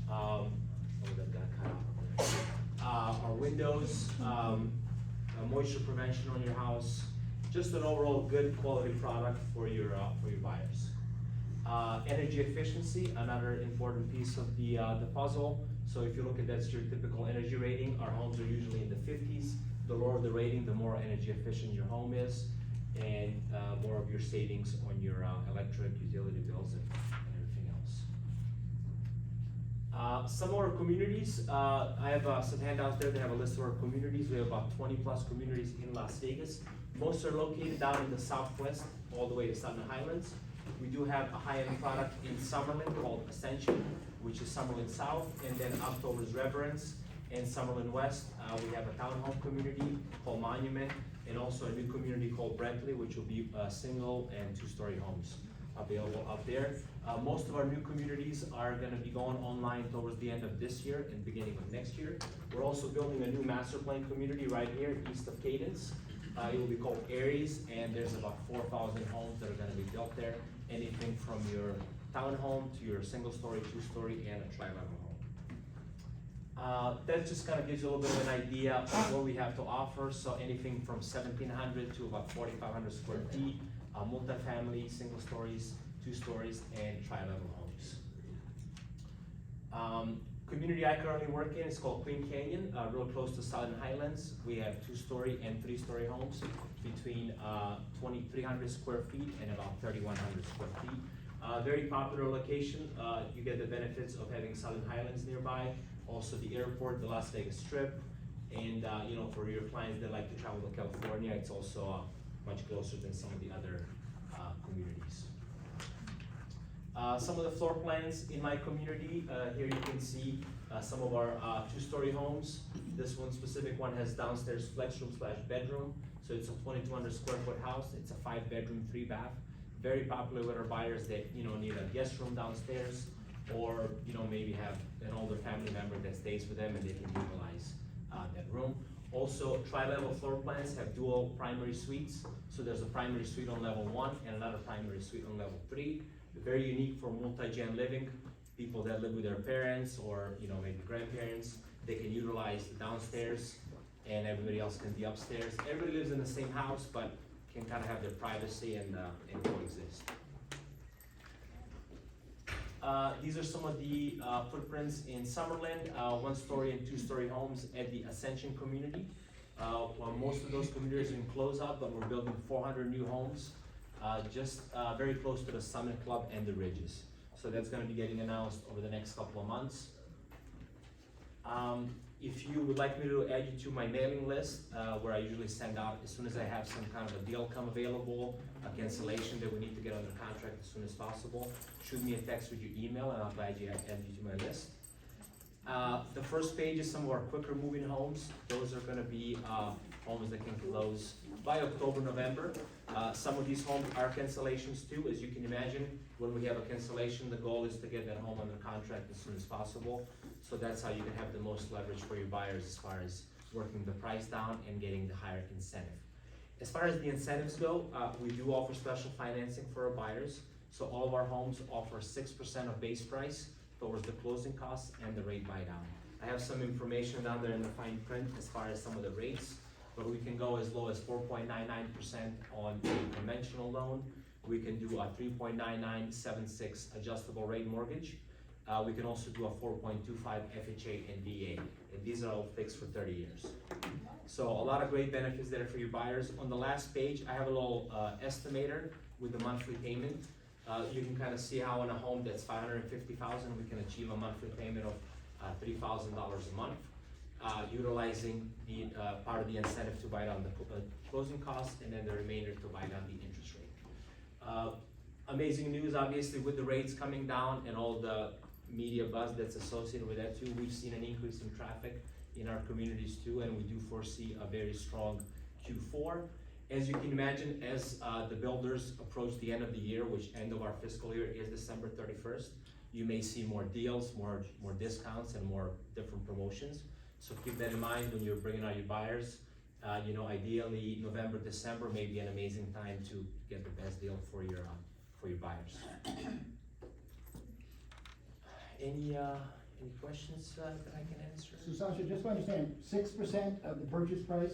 That got cut off. Our windows, moisture prevention on your house, just an overall good quality product for your buyers. Energy efficiency, another important piece of the puzzle. So if you look at that's your typical energy rating, our homes are usually in the 50s. The lower the rating, the more energy efficient your home is, and more of your savings on your electric, utility bills, and everything else. Some of our communities, I have some handouts there that have a list of our communities. We have about 20 plus communities in Las Vegas. Most are located down in the southwest, all the way to Southern Highlands. We do have a high-end product in Summerlin called Ascension, which is Summerlin South, and then October's Reverence. In Summerlin West, we have a townhome community called Monument, and also a new community called Brentley, which will be single and 2-story homes available out there. Most of our new communities are gonna be going online towards the end of this year and beginning of next year. We're also building a new master plan community right here east of Cadence. It will be called Aries, and there's about 4,000 homes that are gonna be built there. Anything from your townhome to your single-story, 2-story, and a tri-level home. That just kind of gives you a little bit of an idea of what we have to offer. So anything from 1,700 to about 4,500 square feet, multifamily, single stories, 2 stories, and tri-level homes. Community I currently work in is called Queen Canyon, real close to Southern Highlands. We have 2-story and 3-story homes between 2,300 square feet and about 3,100 square feet. Very popular location. You get the benefits of having Southern Highlands nearby, also the airport, the Las Vegas Strip, and for your clients that like to travel to California, it's also much closer than some of the other communities. Some of the floor plans in my community, here you can see some of our 2-story homes. This one specific one has downstairs flex room / bedroom. So it's a 2,200 square foot house. It's a 5-bedroom, 3-bath. Very popular with our buyers that need a guest room downstairs, or maybe have an older family member that stays with them and they can utilize that room. Also, tri-level floor plans have dual primary suites. So there's a primary suite on level 1 and another primary suite on level 3. Very unique for multi-gen living. People that live with their parents or maybe grandparents, they can utilize the downstairs and everybody else can be upstairs. Everybody lives in the same house, but can kind of have their privacy and coexist. These are some of the footprints in Summerlin, 1-story and 2-story homes at the Ascension community. Most of those communities are in closeout, but we're building 400 new homes, just very close to the Summit Club and the Ridges. So that's gonna be getting announced over the next couple of months. If you would like me to add you to my mailing list, where I usually send out as soon as I have some kind of a deal come available, a cancellation that we need to get under contract as soon as possible, shoot me a text with your email and I'll gladly add you to my list. The first page is some of our quicker moving homes. Those are gonna be homes that can close by October, November. Some of these homes are cancellations too. As you can imagine, when we have a cancellation, the goal is to get that home under contract as soon as possible. So that's how you can have the most leverage for your buyers as far as working the price down and getting the higher incentive. As far as the incentives go, we do offer special financing for our buyers. So all of our homes offer 6% of base price towards the closing costs and the rate buy down. I have some information down there in the fine print as far as some of the rates, but we can go as low as 4.99% on a conventional loan. We can do a 3.9976 adjustable rate mortgage. We can also do a 4.25 FHA and VA, and these are all fixed for 30 years. So a lot of great benefits there for your buyers. On the last page, I have a little estimator with the monthly payment. You can kind of see how in a home that's $550,000, we can achieve a monthly payment of $3,000 a month, utilizing the part of the incentive to buy down the closing costs, and then the remainder to buy down the interest rate. Amazing news, obviously, with the rates coming down and all the media buzz that's associated with that too. We've seen an increase in traffic in our communities too, and we do foresee a very strong Q4. As you can imagine, as the builders approach the end of the year, which end of our fiscal year is December 31st, you may see more deals, more discounts, and more different promotions. So keep that in mind when you're bringing out your buyers. Ideally, November, December may be an amazing time to get the best deal for your buyers. Any questions that I can answer? So Sasha, just to understand, 6% of the purchase price?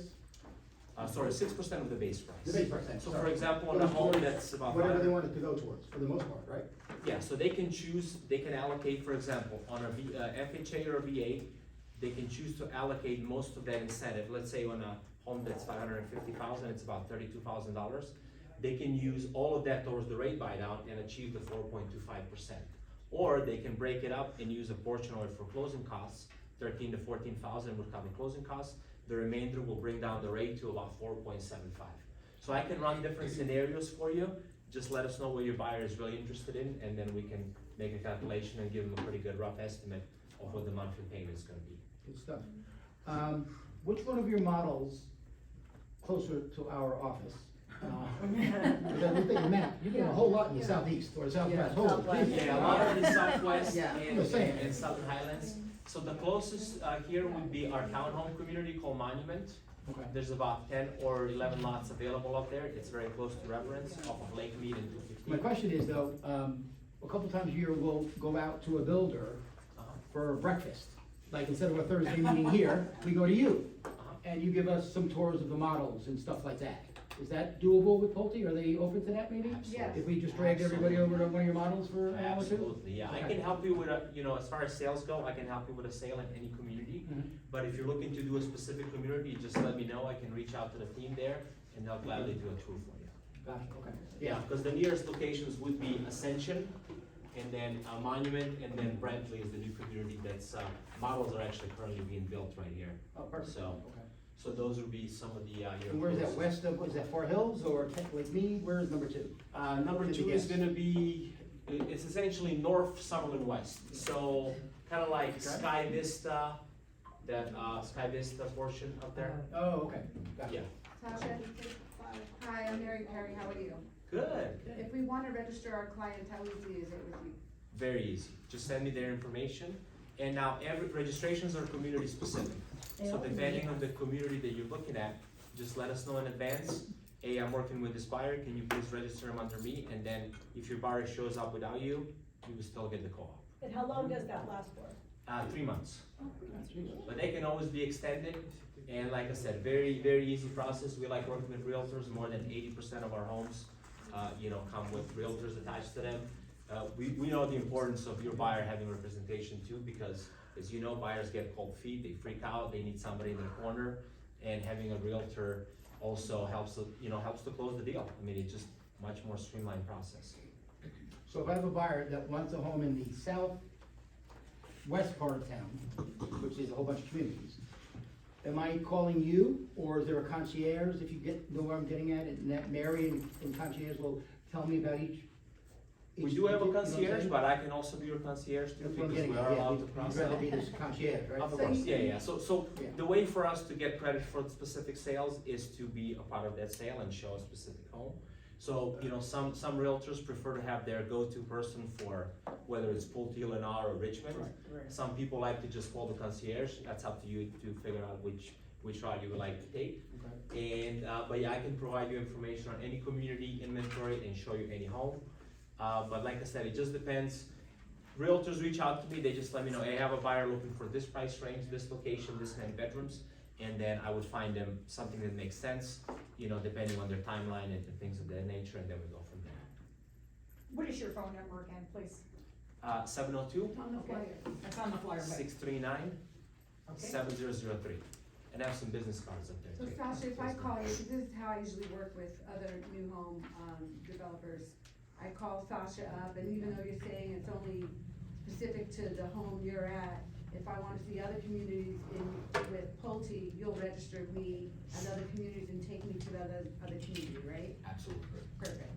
Sorry, 6% of the base price. The base price. So sorry. for example, on a Goes home towards that's about whatever they $500,000. want it to go towards, for the most part, right? Yeah, so they can choose, they can allocate, for example, on a FHA or a VA, they can choose to allocate most of that incentive. Let's say on a home that's $550,000, it's about $32,000. They can use all of that towards the rate buy down and achieve the 4.25%. Or they can break it up and use a portion of it for closing costs. 13 to 14,000 would cover closing costs. The remainder will bring down the rate to about 4.75. So I can run different scenarios for you. Just let us know what your buyer is really interested in, and then we can make a calculation and give them a pretty good rough estimate of what the monthly payment is gonna be. Good stuff. Which one of your models closer to our office? Because I looked at your map, you're getting a whole lot in the southeast or southwest. Holy Southwest. geez. Yeah, a lot of the Southwest Yeah. and, I'm saying. and Southern Highlands. So the closest here would be our townhome community called Monument. Okay. There's about 10 or 11 lots available up there. It's very close to Reverence off of Lake Mead and 250. My question is though, a couple times a year we'll go out to a builder for breakfast. Like instead of a Thursday meeting here, we go to you. And you give us some tours of the models and stuff like that. Is that doable with Pulte? Are they open to that maybe? Absolutely. If we just dragged everybody over to one of your models for an hour or two? Absolutely, yeah. I Okay. can help you with as far as sales go, I can help you with a sale in any community. Mhm. But if you're looking to do a specific community, just let me know. I can reach out to the team there and they'll gladly do a tour for you. Gotcha, okay. Yeah, because the nearest locations would be Ascension, and then Monument, and then Brentley is the new community that's, models are actually currently being built right here. Oh, perfect. So, Okay. so those would be some of the, your. And where's that, closest. west of, what is that, Fort Hills or Lake Mead? Where is number two? Number Did you 2 is guess? gonna be, it's essentially North Summerlin West, so kinda like Sky Vista, that, Sky Vista portion up there. Oh, okay, gotcha. Yeah, Tasha, hi, I'm Mary Perry, how are you? good, If we wanna register our client, how easy is it with you? very easy, just send me their information. And now every, registrations are community specific, so depending on the community that you're looking at, just let us know in advance. Hey, I'm working with this buyer, can you please register him under me? And then if your buyer shows up without you, you will still get the call. And how long does that last for? 3 months. But they can always be extended, and like I said, very, very easy process. We like working with realtors. More than 80% of our homes, come with realtors attached to them. We know the importance of your buyer having representation too, because as you know, buyers get cold feet, they freak out, they need somebody in their corner, and having a realtor also helps, helps to close the deal. I mean, it's just much more streamlined process. So if I have a buyer that wants a home in the southwest part of town, which is a whole bunch of communities, am I calling you, or is there a concierge, if you know where I'm getting at, and that Mary and concierge will tell me about each? We do have a you know what I'm concierge, saying? but I can also be your concierge too, That's what I'm because getting we at, are yeah, allowed to you'd cross rather out. be this concierge, right? Of So course, you yeah, can- yeah, so Yeah. the way for us to get credit for specific sales is to be a part of that sale and show a specific home. So, some realtors prefer to have their go-to person for whether it's Pulte, Lennar, or Richmond. Some people like to just call the concierge, that's up to you to figure out which route you would like to take. And, but yeah, I can provide you information on any community inventory and show you any home. But like I said, it just depends. Realtors reach out to me, they just let me know, hey, I have a buyer looking for this price range, this location, this many bedrooms, and then I would find them something that makes sense, depending on their timeline and things of that nature, and then we go from there. What is your phone number again, please? 702 It's on the flyer. It's on the flyer, but. 639 Okay. 7003. And I have some business cards up there So too. Sasha, if I call you, this is how I usually work with other new home, developers. I call Sasha up, and even though you're saying it's only specific to the home you're at, if I wanna see other communities with Pulte, you'll register me as other communities and take me to the other community, right? Absolutely. Perfect.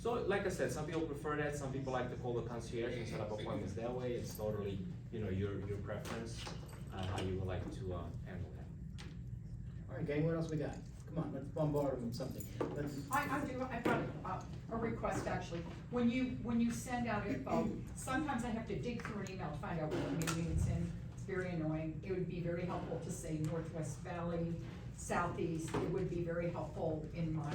So like I said, some people prefer that, some people like to call the concierge and set up appointments that way. It's totally, your preference, how you would like to handle that. All right, gang, what else we got? Come on, let's bombard them with something. Let's, I've got a request actually. When you send out info, sometimes I have to dig through an email to find out what community it's in. It's very annoying. It would be very helpful to say Northwest Valley, Southeast. It would be very helpful in my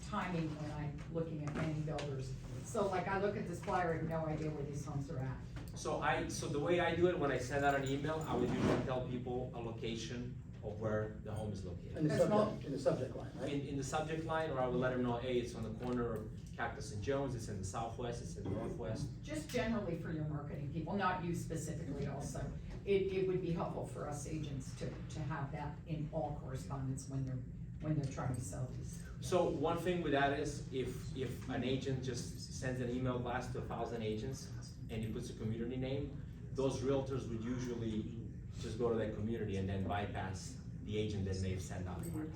timing when I'm looking at many builders. So like I look at this flyer, I have no idea where these homes are at. So the way I do it, when I send out an email, I would usually tell people a location of where the home is located. in the subject line, right? In the subject line, or I would let them know, hey, it's on the corner of Cactus and Jones, it's in the southwest, it's in the northwest. Just generally for your marketing people, not you specifically also. It would be helpful for us agents to have that in all correspondence when they're trying to sell these. So one thing with that is, if an agent just sends an email blast to 1,000 agents, and he puts a community name, those realtors would usually just go to that community and then bypass the agent that they've sent out the market.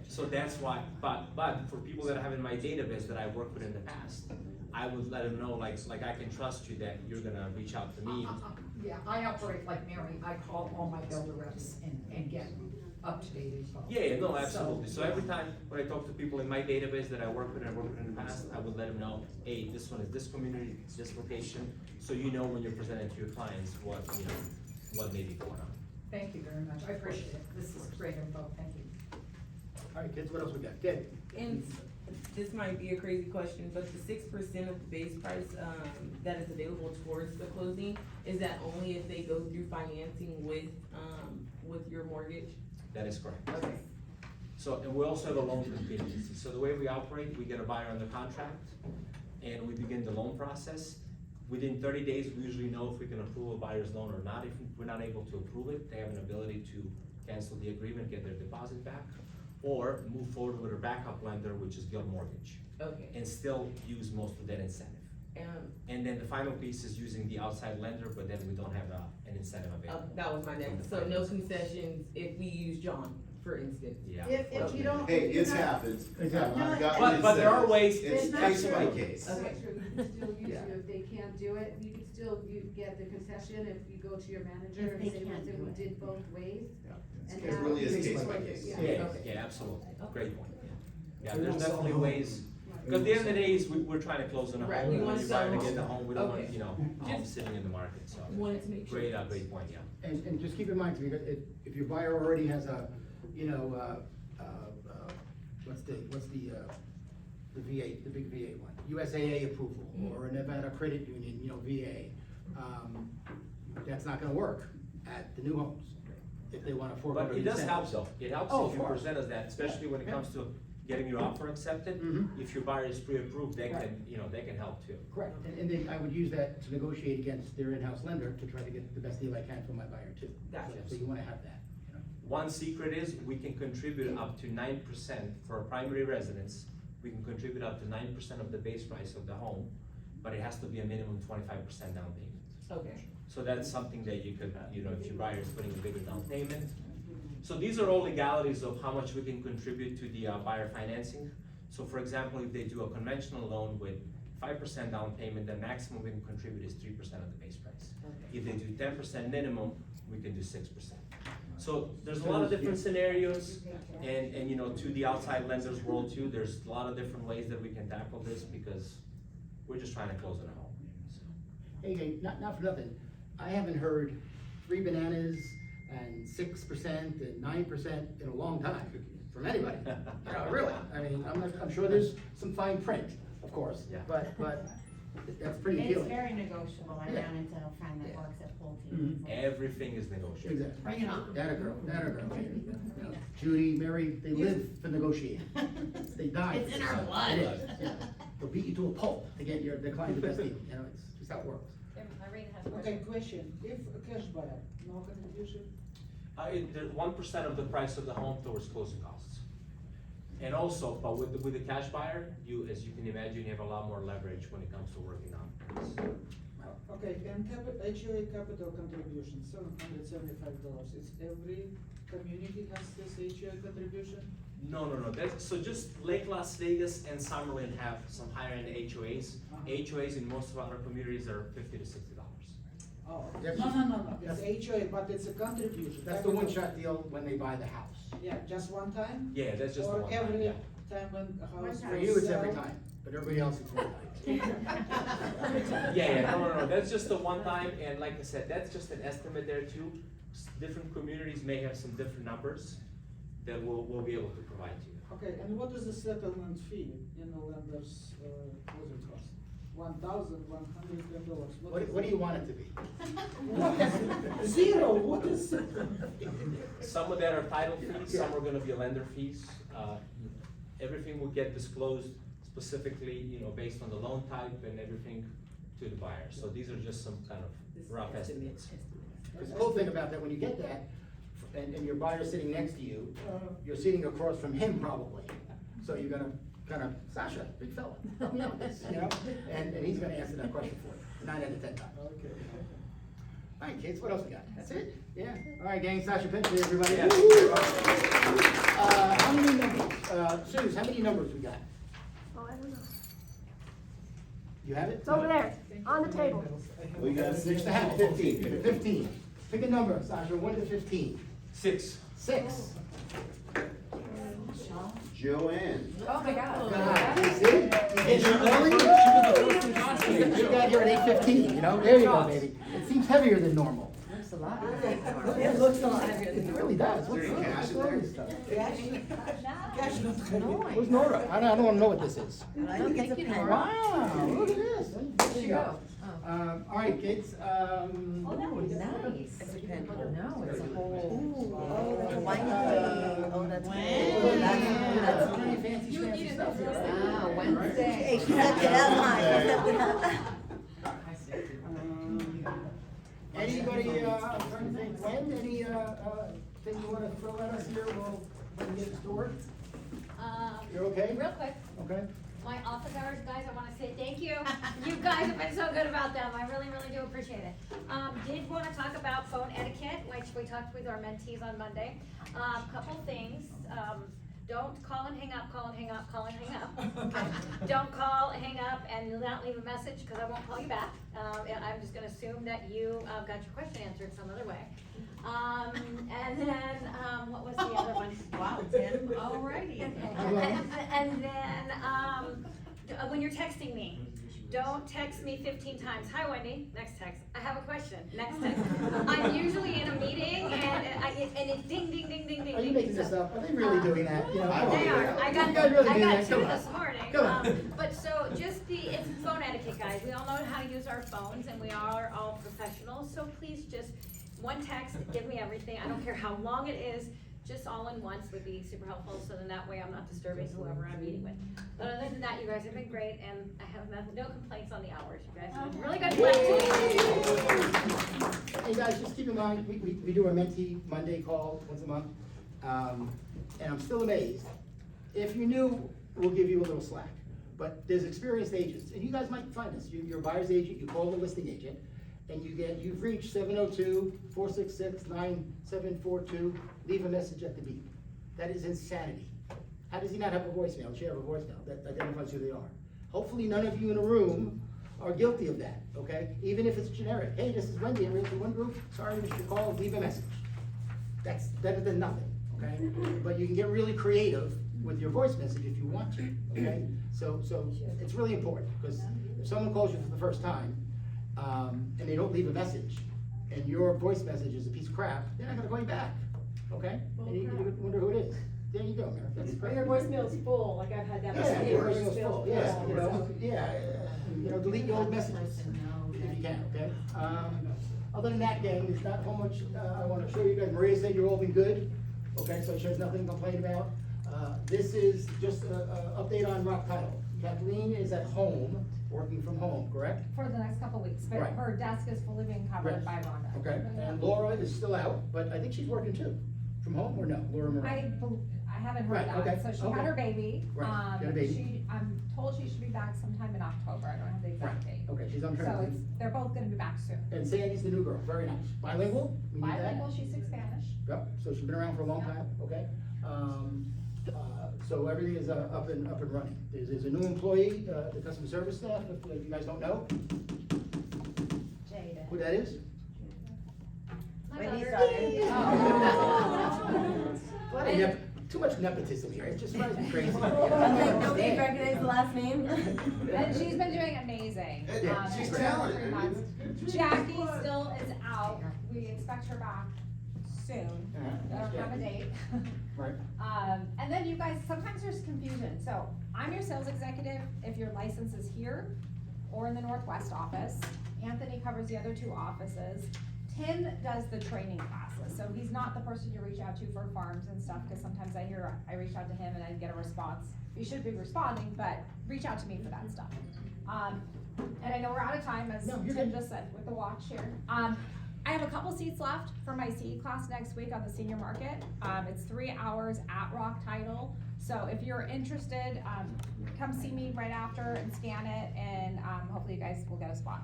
So that's why, but for people that I have in my database that I worked with in the past, I would let them know, like I can trust you that you're gonna reach out to me. Yeah, I operate like Mary, I call all my builder reps and get up-to-date info. Yeah, no, absolutely. So every time when I talk to people in my database that I work with and I worked with in the past, I would let them know, hey, this one is this community, this location, so you know when you're presenting to your clients what may be going on. Thank you very much, I appreciate it, this is great info, thank you. All right, kids, what else we got? Deb? And this might be a crazy question, but the 6% of the base price, that is available towards the closing, is that only if they go through financing with your mortgage? That is correct. Okay. So, and we also have a loan contingency. So the way we operate, we get a buyer under contract and we begin the loan process. Within 30 days, we usually know if we can approve a buyer's loan or not. If we're not able to approve it, they have an ability to cancel the agreement, get their deposit back, or move forward with a backup lender, which is Guild Mortgage, Okay. and still use most of that incentive. And then the final piece is using the outside lender, but then we don't have an incentive available. That was my next, so no concessions if we use John, for instance? Yeah. If you don't. Hey, if you're it's not- happened. It's happened. I've got But there are ways. It's It's not case by true. case. It's not Okay. true, you can still use Yeah. you if they can't do it, you can still, get the concession if you go to your manager If and they say, can't listen, do we it. did both ways. And It now really is it's case by working. case. Yeah. Yeah, absolutely. Great point. Yeah, there's definitely ways, because at the end of the day, is we're trying to close on a Right, home, we when want you're to buying to sell get the home, we don't want, Okay. homes sitting in the market, so. Wanted to make sure. Great point, yeah. And just keep in mind, too, that if your buyer already has a, what's the VA, the big VA one, USAA approval, or a Nevada Credit Union, VA, that's not gonna work at the new homes, if they wanna forego. But it does help though, it helps Oh, if of you course. present us that, especially when it Yeah. comes to getting your offer accepted. Mhm. If your buyer is pre-approved, they Right. can, they can help too. Correct, and then I would use that to negotiate against their in-house lender to try to get the best deal I can for my buyer too. Gotcha. So you wanna have that, One secret is, we can contribute up to 9% for a primary residence. We can contribute up to 9% of the base price of the home, but it has to be a minimum 25% down payment. Okay. So that's something that you could, if your buyer is putting a bigger down payment. So these are all legalities of how much we can contribute to the buyer financing. So for example, if they do a conventional loan with 5% down payment, the maximum we can contribute is 3% of the base price. Okay. If they do 10% minimum, we can do 6%. So there's a lot of different scenarios, and to the outside lenders world too, there's a lot of different ways that we can tackle this, because we're just trying to close on a home. Hey, not for nothing, I haven't heard 3 bananas and 6% and 9% in a long time from anybody. Really, I mean, I'm sure there's some fine print, of course, Yeah. but that's pretty It's appealing. very negotiable, I Yeah. ran into a friend that works at Pulte. Mhm. Everything is negotiable. Exactly. Bring it on. That a girl. Judy, Mary, they live for negotiating. They die. It's in our blood. It is, yeah. They'll beat you to a pulp to get their client the best deal, it's just how it works. Irene has a Okay, question. question, if a cash buyer, no contribution? There's 1% of the price of the home towards closing costs. And also, but with the cash buyer, as you can imagine, you have a lot more leverage when it comes to working on this. Okay, and HOA capital contribution, $775, is every community has this HOA contribution? No, so just Lake Las Vegas and Summerlin have some higher end HOAs. HOAs in most of our communities are $50 to $60. Oh, Yep. no, it's HOA, but it's a contribution. That's the one-shot deal when they buy the house. Yeah, just one time? Yeah, that's just the Or one time, every yeah. time when a house. For you, it's every time, but everybody else, it's one time. Yeah, no, that's just the one time, and like I said, that's just an estimate there too. Different communities may have some different numbers that we'll be able to provide to you. Okay, and what is the settlement fee in the lender's closing cost? $1,110. What do you want it to be? What? Zero, what is? Some of that are title fees, some are gonna be lender fees. Everything will get disclosed specifically, based on the loan type and everything to the buyer. So these are just some kind of rough estimates. Because the cool thing about that, when you get that, and your buyer's sitting next to you, you're sitting across from him probably. So you're gonna kind of, Sasha, big fella, help me out with this, and he's gonna answer that question for you, 9 out of 10 times. Okay. All right, kids, what else we got? That's it? Yeah. All right, gang, Sasha Pinkley, everybody. Yeah. How many numbers, Suze, how many numbers we got? Oh, I don't know. You have it? It's over there, on the table. We got Six to have, 15. 15. Pick a number, Sasha, 1 to 15. 6. 6. Joanne. Oh my God. God, you see? You get here early? You got here at 8:15, there you go, baby. It seems heavier than normal. Looks a lot. It looks a lot. It really does. What's Is there any cash in wrong there? with stuff? No. Where's Nora? I don't wanna know what this is. I think it's a pen. Wow, look at this. There you go. All right, kids, Oh, nice. It's a pen. No, it's a whole. Oh, it's a wine thing. Oh, that's cool. That's pretty fancy You schmancy needed stuff. this. Ah, Wednesday. Hey, she stepped it up, huh? She stepped it up. Anybody, I'm trying to think, when, any, thing you wanna throw at us here, we'll get it stored? You're okay? Real quick, Okay. my office hours, guys, I wanna say thank you. You guys have been so good about them, I really, really do appreciate it. Did wanna talk about phone etiquette, which we talked with our mentees on Monday. Couple things, don't call and hang up, call and hang up, call and hang up. Don't call, hang up, and not leave a message, cause I won't call you back. And I'm just gonna assume that you, got your question answered some other way. And then, what was the other one? Wow, 10 already. And then, when you're texting me, don't text me 15 times. Hi, Wendy. Next text. I have a question. Next text. I'm usually in a meeting and it's ding, ding, ding, ding, ding. Are you making this up? Are they really doing that? I don't They do are. that. I got You guys really do two that? Come on. this morning. Come on. But so just it's phone etiquette, guys. We all know how to use our phones and we are all professionals. So please just one text, give me everything. I don't care how long it is. Just all in once would be super helpful, so then that way I'm not disturbing whoever I'm meeting with. But other than that, you guys have been great, and I have no complaints on the hours. You guys have been really good. Hey guys, just keep in mind, we do our mentee Monday call once a month. And I'm still amazed. If you're new, we'll give you a little slack. But there's experienced agents, and you guys might find this. You're a buyer's agent, you call the listing agent, and you've reached 702-466-9742, leave a message at the beep. That is insanity. How does he not have a voicemail? Should have a voicemail that identifies who they are. Hopefully none of you in a room are guilty of that, okay? Even if it's generic. Hey, this is Wendy, I'm Realty One Group, sorry I missed your call, leave a message. That's better than nothing, okay? But you can get really creative with your voice message if you want to, okay? So it's really important, because if someone calls you for the first time, and they don't leave a message, and your voice message is a piece of crap, they're not gonna call you back, okay? And you wonder who it is. There you go, Mary, that's Or great. your voicemail's full, like I've had that. Yeah, your before. voicemail's full, delete your old messages, if you can, okay? Other than that, gang, there's not how much, I wanna show you guys. Maria said you're all been good, okay, so she has nothing to complain about. This is just a update on Rock Title. Kathleen is at home, working from home, correct? For the next couple weeks, but Right. her desk is fully being covered by Rhonda. Okay, and Laura is still out, but I think she's working too, from home or no, Laura Moran? I haven't Right, heard okay, that, so she okay. had her baby. Right, she had a baby. I'm told she should be back sometime in October, I don't have the exact date. Okay, she's on So maternity. it's, they're both gonna be back soon. And Sandy's the new girl, very nice. Bilingual? We need that. Bilingual, she speaks Spanish. Yep, so she's been around for a long time, okay? So everything is up and running. There's a new employee, the customer service staff, if you guys don't know Jada. who that is. Wendy's daughter. A lot of too much nepotism here, it just drives me crazy. Nobody recognized the last name? And she's been doing amazing. Yeah, she's for talented. 3 months. Jackie still is out, we expect her back soon. I don't have a date. Right. And then you guys, sometimes there's confusion, so I'm your sales executive if your license is here or in the Northwest office. Anthony covers the other 2 offices. Tim does the training classes, so he's not the person you reach out to for farms and stuff, cause sometimes I reach out to him and I get a response. You should be responding, but reach out to me for that stuff. And I know we're out of time, as No, you're Tim good. just said, with the watch here. I have a couple seats left for my CE class next week on the senior market. It's 3 hours at Rock Title. So if you're interested, come see me right after and scan it, and hopefully you guys will get a spot.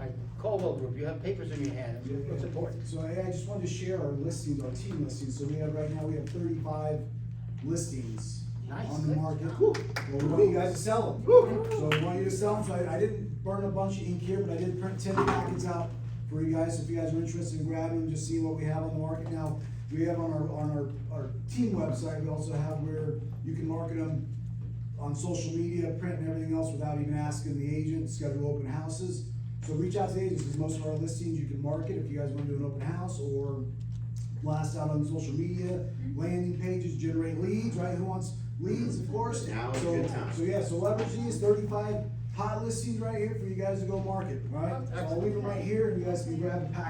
I Colwell Group, you have papers in your hand, what's important? So I just wanted to share our listings, our team listings, so we have, right now, we have 35 listings Nice. on the market. Woo. Well, we want you guys to sell them. So we want you to sell them, so I didn't burn a bunch of ink here, but I did print 10 packets out for you guys, if you guys are interested in grabbing them, just seeing what we have on the market now. We have on our team website, we also have where you can market them on social media, print and everything else without even asking the agent, schedule open houses. So reach out to the agents, because most of our listings you can market if you guys wanna do an open house, or blast out on social media, landing pages, generate leads, right? Who wants leads, of course? Now is a So- good time. So yeah, so leverage these 35 hot listings right here for you guys to go market, all right? So I'll leave them right here, and you guys can grab a pack.